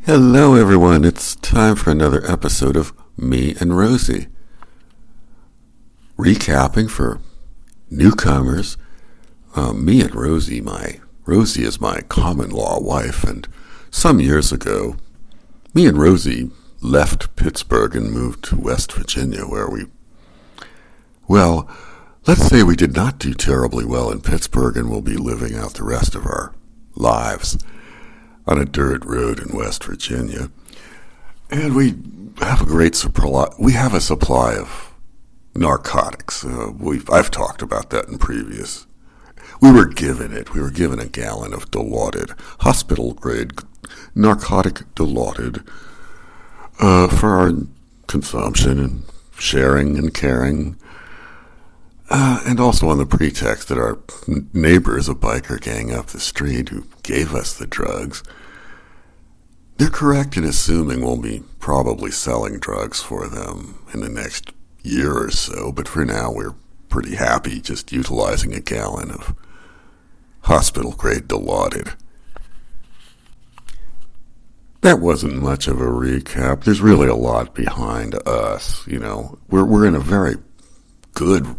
Hello, everyone. It's time for another episode of Me and Rosie. Recapping for newcomers, me and Rosie, Rosie is my common-law wife, and some years ago, me and Rosie left Pittsburgh and moved to West Virginia, where let's say we did not do terribly well in Pittsburgh and we'll be living out the rest of our lives on a dirt road in West Virginia. And we have a great supply. We have a supply of narcotics. I've talked about that in previous. We were given a gallon of dilaudid, hospital-grade narcotic dilaudid for our consumption and sharing and caring. And also on the pretext that our neighbor is a biker gang up the street who gave us the drugs. They're correct in assuming we'll be probably selling drugs for them in the next year or so, but for now we're pretty happy just utilizing a gallon of hospital-grade dilaudid. That wasn't much of a recap. There's really a lot behind us, We're in a very good...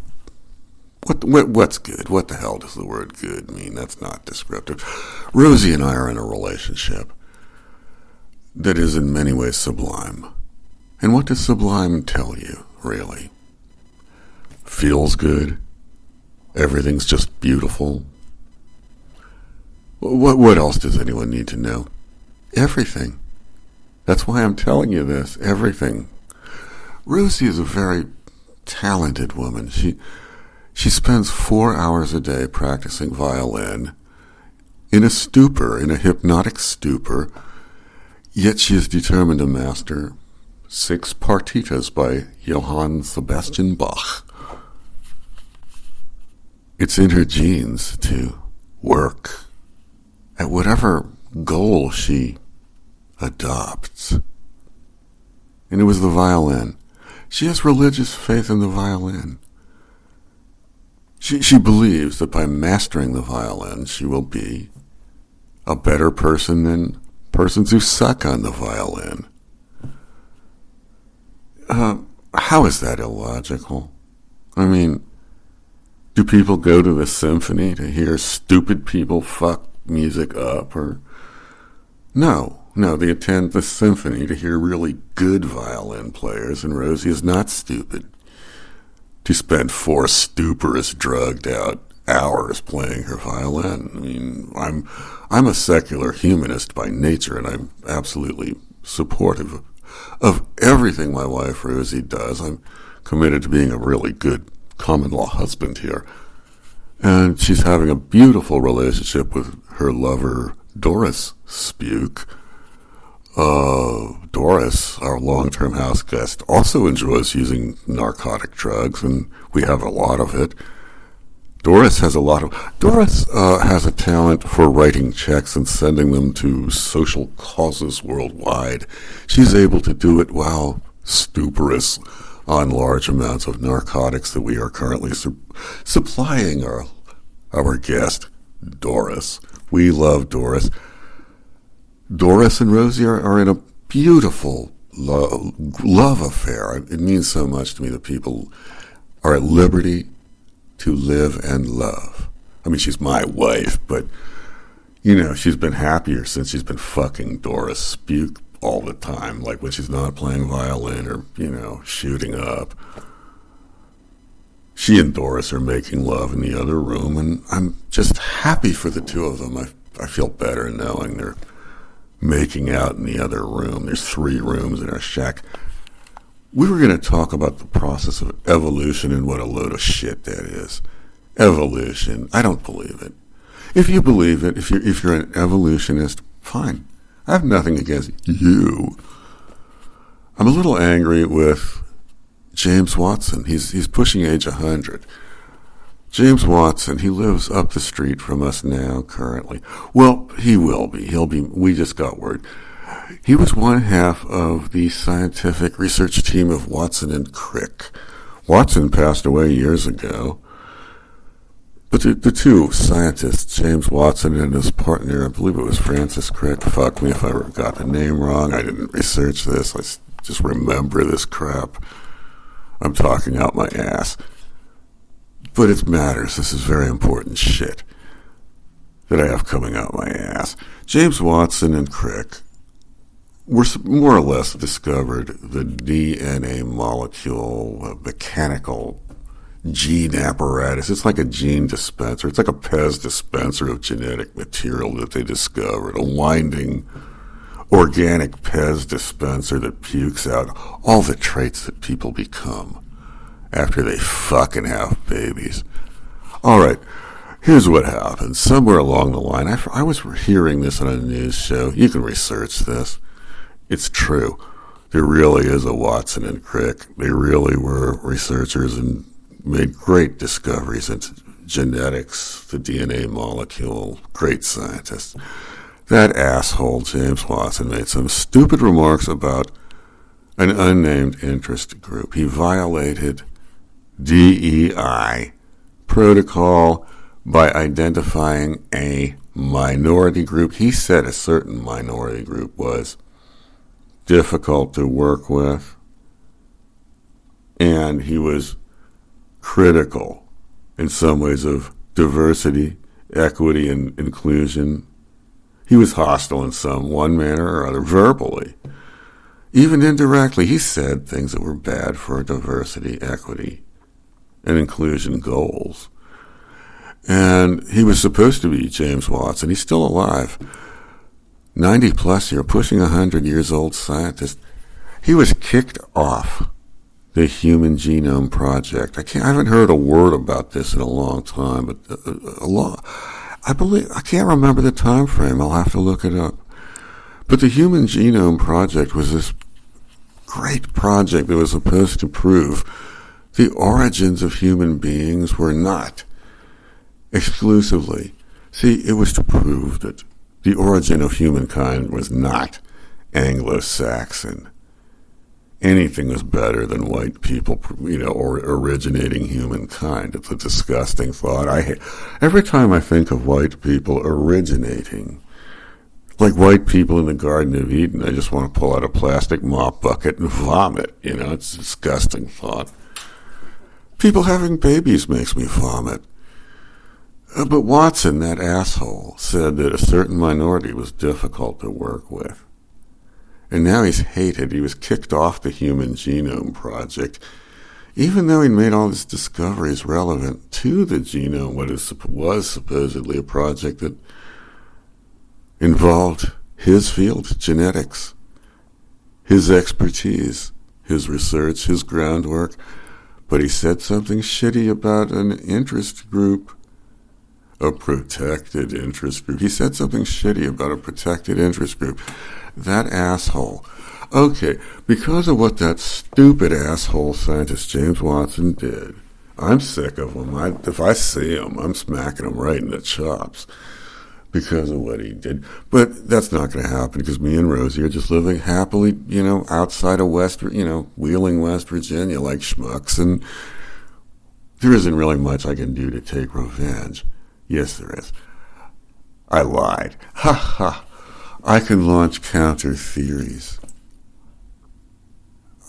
What's good? What the hell does the word good mean? That's not descriptive. Rosie and I are in a relationship that is in many ways sublime. And what does sublime tell you, really? Feels good. Everything's just beautiful. What else does anyone need to know? Everything. That's why I'm telling you this. Everything. Rosie is a very talented woman. She spends 4 hours a day practicing violin in a hypnotic stupor, yet she is determined to master 6 partitas by Johann Sebastian Bach. It's in her genes to work at whatever goal she adopts. And it was the violin. She has religious faith in the violin. She believes that by mastering the violin, she will be a better person than persons who suck on the violin. How is that illogical? I mean, do people go to the symphony to hear stupid people fuck music up? Or No, they attend the symphony to hear really good violin players, and Rosie is not stupid to spend 4 stuporous, drugged-out hours playing her violin. I mean, I'm a secular humanist by nature, and I'm absolutely supportive of everything my wife Rosie does. I'm committed to being a really good common-law husband here. And she's having a beautiful relationship with her lover, Doris Spuke. Doris, our long-term house guest, also enjoys using narcotic drugs, and we have a lot of it. Doris has a talent for writing checks and sending them to social causes worldwide. She's able to do it while stuporous on large amounts of narcotics that we are currently supplying our guest, Doris. We love Doris. Doris and Rosie are in a beautiful love affair. It means so much to me that people are at liberty to live and love. I mean, she's my wife, but, she's been happier since she's been fucking Doris Spuke all the time, like when she's not playing violin or, shooting up. She and Doris are making love in the other room, and I'm just happy for the two of them. I feel better knowing they're making out in the other room. There's 3 rooms in our shack. We were going to talk about the process of evolution and what a load of shit that is. Evolution. I don't believe it. If you believe it, if you're an evolutionist, fine. I have nothing against you. I'm a little angry with James Watson. He's pushing age 100. James Watson, he lives up the street from us now, currently. Well, he will be. We just got word. He was one half of the scientific research team of Watson and Crick. Watson passed away years ago. But the two scientists, James Watson and his partner, I believe it was Francis Crick, fuck me if I got the name wrong, I didn't research this, I just remember this crap. I'm talking out my ass. But it matters, this is very important shit that I have coming out my ass. James Watson and Crick were more or less discovered the DNA molecule, mechanical gene apparatus. It's like a gene dispenser. It's like a Pez dispenser of genetic material that they discovered. A winding, organic Pez dispenser that pukes out all the traits that people become after they fucking have babies. All right, here's what happened. Somewhere along the line, I was hearing this on a news show. You can research this. It's true. There really is a Watson and Crick. They really were researchers and made great discoveries into genetics, the DNA molecule, great scientists. That asshole, James Watson, made some stupid remarks about an unnamed interest group. He violated DEI protocol by identifying a minority group. He said a certain minority group was difficult to work with, and he was critical in some ways of diversity, equity, and inclusion. He was hostile in one manner or other, verbally. Even indirectly, he said things that were bad for diversity, equity, and inclusion goals. And he was supposed to be James Watson. He's still alive. 90 plus year, pushing 100 years old scientist. He was kicked off the Human Genome Project. I haven't heard a word about this in a long time, but I can't remember the time frame. I'll have to look it up. But the Human Genome Project was this great project that was supposed to prove the origins of human beings were not exclusively. See, it was to prove that the origin of humankind was not Anglo-Saxon. Anything was better than white people, or originating humankind. It's a disgusting thought. Every time I think of white people originating, like white people in the Garden of Eden, I just want to pull out a plastic mop bucket and vomit. It's a disgusting thought. People having babies makes me vomit. But Watson, that asshole, said that a certain minority was difficult to work with. And now he's hated. He was kicked off the Human Genome Project, even though he made all his discoveries relevant to the genome, what was supposedly a project that involved his field, genetics, his expertise, his research, his groundwork. But he said something shitty about an interest group, a protected interest group. He said something shitty about a protected interest group. That asshole. Okay, because of what that stupid asshole scientist James Watson did, I'm sick of him. If I see him, I'm smacking him right in the chops because of what he did. But that's not going to happen because me and Rosie are just living happily, outside of Wheeling, West Virginia, like schmucks, and there isn't really much I can do to take revenge. Yes, there is. I lied. Ha ha. I can launch counter theories.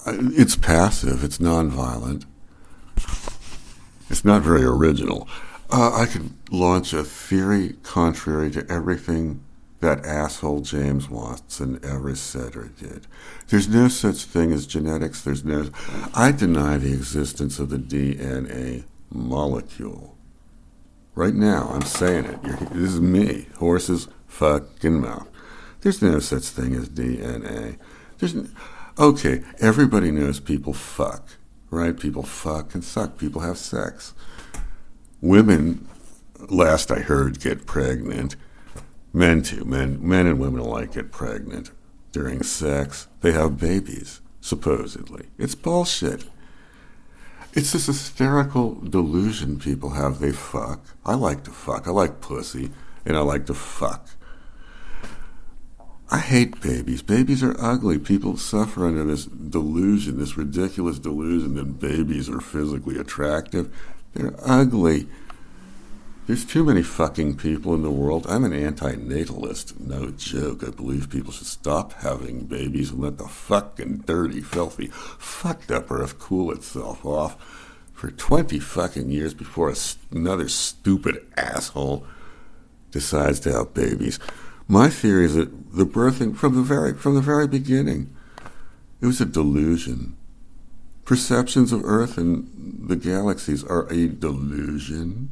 It's passive. It's nonviolent. It's not very original. I could launch a theory contrary to everything that asshole James Watson ever said or did. There's no such thing as genetics. I deny the existence of the DNA molecule. Right now, I'm saying it. This is me. Horse's fucking mouth. There's no such thing as DNA. Okay, everybody knows people fuck, right? People fuck and suck. People have sex. Women, last I heard, get pregnant. Men too. Men and women alike get pregnant during sex. They have babies, supposedly. It's bullshit. It's this hysterical delusion people have. They fuck. I like to fuck. I like pussy, and I like to fuck. I hate babies. Babies are ugly. People suffer under this delusion, this ridiculous delusion that babies are physically attractive. They're ugly. There's too many fucking people in the world. I'm an anti-natalist, no joke. I believe people should stop having babies and let the fucking dirty, filthy, fucked up earth cool itself off for 20 fucking years before another stupid asshole decides to have babies. My theory is that the birthing, from the very beginning, it was a delusion. Perceptions of Earth and the galaxies are a delusion.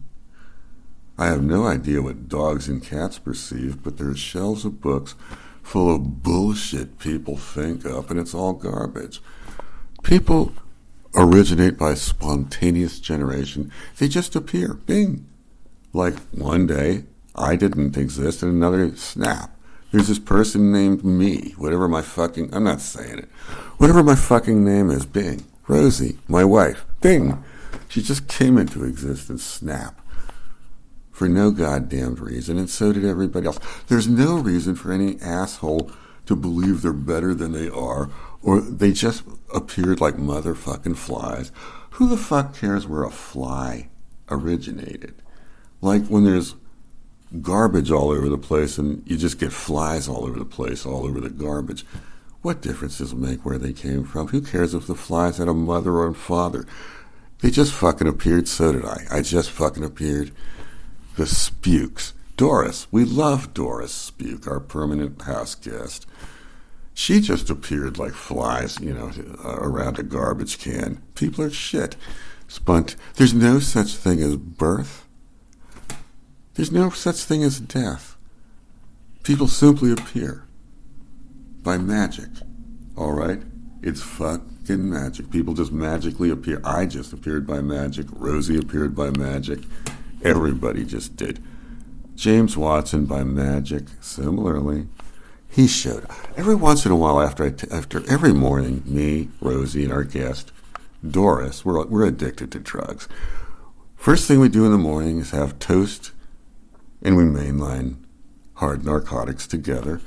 I have no idea what dogs and cats perceive, but there are shelves of books full of bullshit people think up, and it's all garbage. People originate by spontaneous generation. They just appear. Bing. Like one day, I didn't exist, and another, snap. There's this person named me, whatever my fucking, I'm not saying it, whatever my fucking name is, bing. Rosy, my wife, bing. She just came into existence, snap. For no goddamned reason, and so did everybody else. There's no reason for any asshole to believe they're better than they are, or they just appeared like motherfucking flies. Who the fuck cares where a fly originated? Like when there's garbage all over the place and you just get flies all over the place, all over the garbage. What difference does it make where they came from? Who cares if the flies had a mother or a father? They just fucking appeared, so did I. I just fucking appeared. The Spukes. Doris. We love Doris Spuke, our permanent house guest. She just appeared like flies, around a garbage can. People are shit. There's no such thing as birth. There's no such thing as death. People simply appear. By magic. All right? It's fucking magic. People just magically appear. I just appeared by magic. Rosie appeared by magic. Everybody just did. James Watson by magic. Similarly, he showed up. Every once in a while after every morning, me, Rosie, and our guest, Doris, we're addicted to drugs. First thing we do in the morning is have toast, and we mainline hard narcotics together.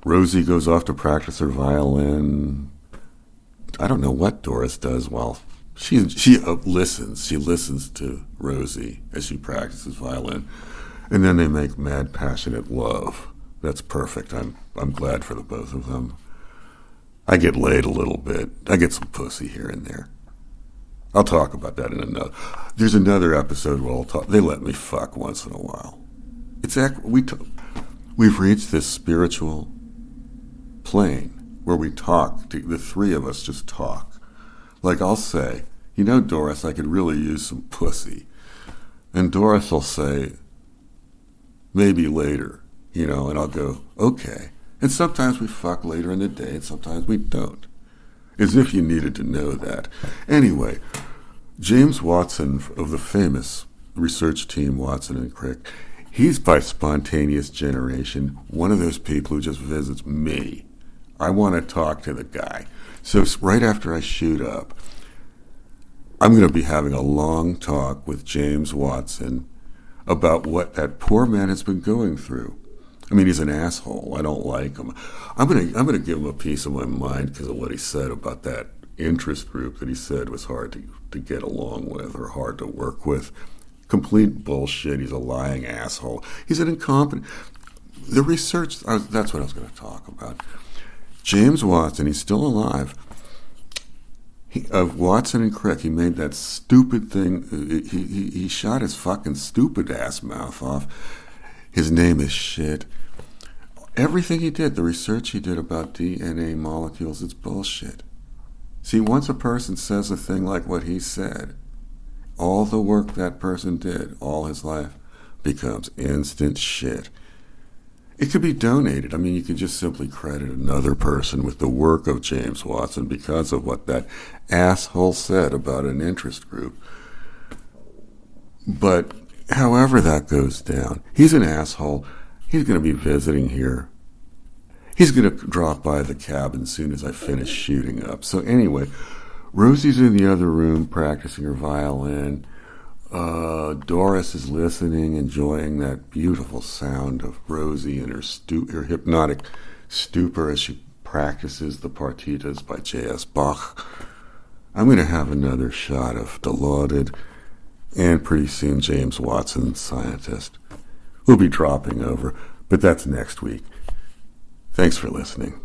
Rosie goes off to practice her violin. I don't know what Doris does while she listens. She listens to Rosie as she practices violin, and then they make mad, passionate love. That's perfect. I'm glad for the both of them. I get laid a little bit. I get some pussy here and there. I'll talk about that in another. There's another episode where I'll talk. They let me fuck once in a while. We've reached this spiritual plane where we talk. The three of us just talk. Like I'll say, Doris, I could really use some pussy. And Doris will say, maybe later, and I'll go, okay. And sometimes we fuck later in the day, and sometimes we don't. As if you needed to know that. Anyway, James Watson of the famous research team, Watson and Crick, he's by spontaneous generation, one of those people who just visits me. I want to talk to the guy. So right after I shoot up, I'm going to be having a long talk with James Watson about what that poor man has been going through. I mean, he's an asshole. I don't like him. I'm going to give him a piece of my mind because of what he said about that interest group that he said was hard to get along with or hard to work with. Complete bullshit. He's a lying asshole. He's an incompetent. The research, that's what I was going to talk about. James Watson, he's still alive. Of Watson and Crick, he made that stupid thing. He shot his fucking stupid ass mouth off. His name is shit. Everything he did, the research he did about DNA molecules, it's bullshit. See, once a person says a thing like what he said, all the work that person did all his life becomes instant shit. It could be donated. I mean, you could just simply credit another person with the work of James Watson because of what that asshole said about an interest group. But however that goes down, he's an asshole. He's going to be visiting here. He's going to drop by the cabin as soon as I finish shooting up. So anyway, Rosie's in the other room practicing her violin. Doris is listening, enjoying that beautiful sound of Rosie and her hypnotic stupor as she practices the partitas by J.S. Bach. I'm going to have another shot of dilaudid and pretty soon James Watson, scientist. We'll be dropping over, but that's next week. Thanks for listening.